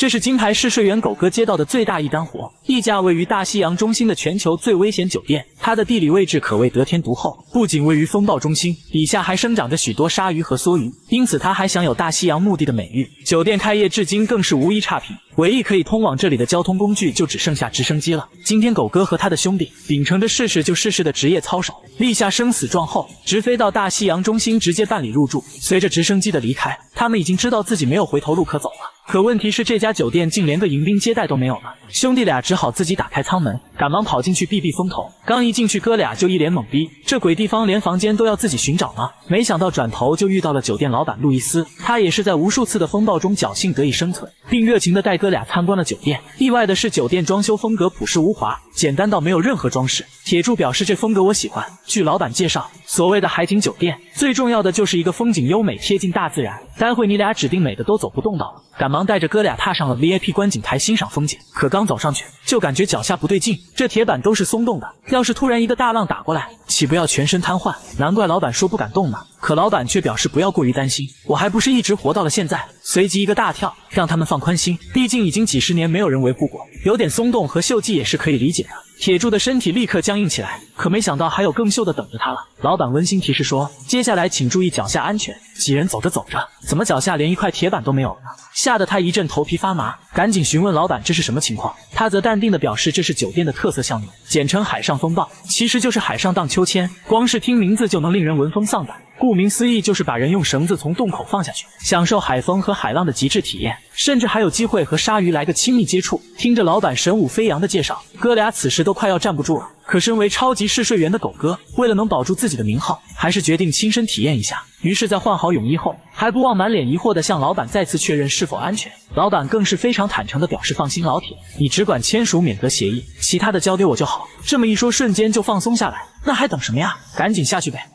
这是金牌试睡员狗哥接到的最大一单活，溢价位于大西洋中心的全球最危险酒店。它的地理位置可谓得天独厚，不仅位于风暴中心，底下还生长着许多鲨鱼和梭鱼，因此它还享有大西洋墓地的美誉。酒店开业至今更是无一差评，唯一可以通往这里的交通工具就只剩下直升机了。今天狗哥和他的兄弟秉承着试试就试试的职业操守，立下生死状后，直飞到大西洋中心直接办理入住。随着直升机的离开，他们已经知道自己没有回头路可走了。可问题是这家酒店竟连个迎宾接待都没有了，兄弟俩只好自己打开舱门，赶忙跑进去避避风头。刚一进去，哥俩就一脸懵逼，这鬼地方连房间都要自己寻找吗？没想到转头就遇到了酒店老板路易斯，他也是在无数次的风暴中侥幸得以生存，并热情地带哥俩参观了酒店。意外的是，酒店装修风格朴实无华，简单到没有任何装饰。铁柱表示这风格我喜欢。据老板介绍，所谓的海景酒店最重要的就是一个风景优美，贴近大自然。待会你俩指定美的都走不动道了，赶忙带着哥俩踏上了 VIP 观景台欣赏风景。可刚走上去，就感觉脚下不对劲，这铁板都是松动的，要是突然一个大浪打过来，岂不要全身瘫痪？难怪老板说不敢动呢。可老板却表示不要过于担心，我还不是一直活到了现在。随即一个大跳，让他们放宽心，毕竟已经几十年没有人维护过，有点松动和锈迹也是可以理解的。铁柱的身体立刻僵硬起来，可没想到还有更锈的等着他了。老板温馨提示说，接下来请注意脚下安全。几人走着走着，怎么脚下连一块铁板都没有了呢？吓得他一阵头皮发麻，赶紧询问老板这是什么情况。他则淡定地表示这是酒店的特色项目，简称海上风暴，其实就是海上荡秋千，光是听名字就能令人闻风丧胆。顾名思义，就是把人用绳子从洞口放下去，享受海风和海浪的极致体验，甚至还有机会和鲨鱼来个亲密接触。听着老板神武飞扬的介绍，哥俩此时都快要站不住了。可身为超级试睡员的狗哥，为了能保住自己的名号，还是决定亲身体验一下。于是在换好泳衣后，还不忘满脸疑惑地向老板再次确认是否安全。老板更是非常坦诚地表示，放心老铁，你只管签署免责协议，其他的交给我就好。这么一说，瞬间就放松下来，那还等什么呀？赶紧下去呗。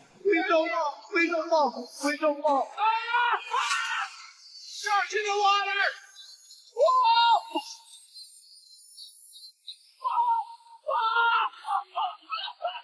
非洲豹 Shark in the water! Whoa!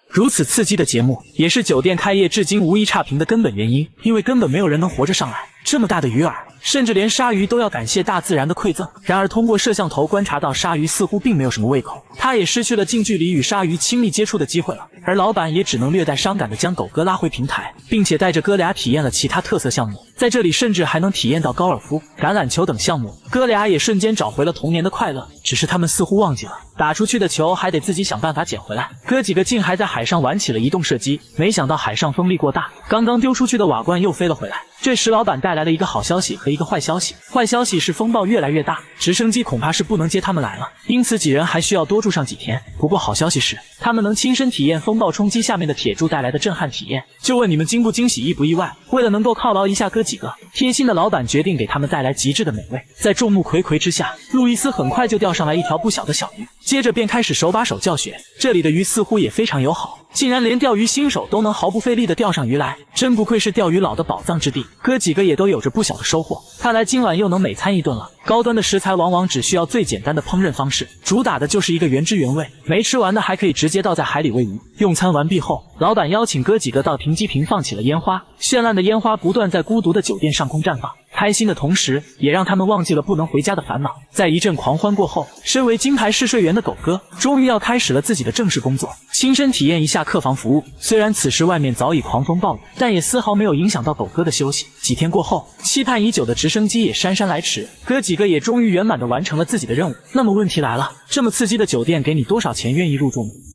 如此刺激的节目，也是酒店开业至今无一差评的根本原因，因为根本没有人能活着上来。这么大的鱼饵，甚至连鲨鱼都要感谢大自然的馈赠。然而通过摄像头观察到，鲨鱼似乎并没有什么胃口，他也失去了近距离与鲨鱼亲密接触的机会了。而老板也只能略带伤感地将狗哥拉回平台，并且带着哥俩体验了其他特色项目，在这里甚至还能体验到高尔夫、橄榄球等项目。哥俩也瞬间找回了童年的快乐，只是他们似乎忘记了，打出去的球还得自己想办法捡回来。哥几个竟还在海上玩起了移动射击，没想到海上风力过大，刚刚丢出去的瓦罐又飞了回来。这时老板带来了一个好消息和一个坏消息。坏消息是风暴越来越大，直升机恐怕是不能接他们来了，因此几人还需要多住上几天。不过好消息是，他们能亲身体验风暴冲击下面的铁柱带来的震撼体验。就问你们惊不惊喜，意不意外？为了能够犒劳一下哥几个，贴心的老板决定给他们带来极致的美味。在众目睽睽之下，路易斯很快就钓上来一条不小的小鱼，接着便开始手把手教学。这里的鱼似乎也非常友好，竟然连钓鱼新手都能毫不费力地钓上鱼来，真不愧是钓鱼佬的宝藏之地。哥几个也都有着不小的收获，看来今晚又能美餐一顿了。高端的食材往往只需要最简单的烹饪方式，主打的就是一个原汁原味，没吃完的还可以直接倒在海里喂鱼。用餐完毕后，老板邀请哥几个到停机坪放起了烟花，绚烂的烟花不断在孤独的酒店上空绽放，开心的同时也让他们忘记了不能回家的烦恼。在一阵狂欢过后，身为金牌试睡员的狗哥终于要开始了自己的正式工作，亲身体验一下客房服务。虽然此时外面早已狂风暴雨，但也丝毫没有影响到狗哥的休息。几天过后，期盼已久的直升机也姗姗来迟，哥几个也终于圆满地完成了自己的任务。那么问题来了，这么刺激的酒店给你多少钱愿意入住呢？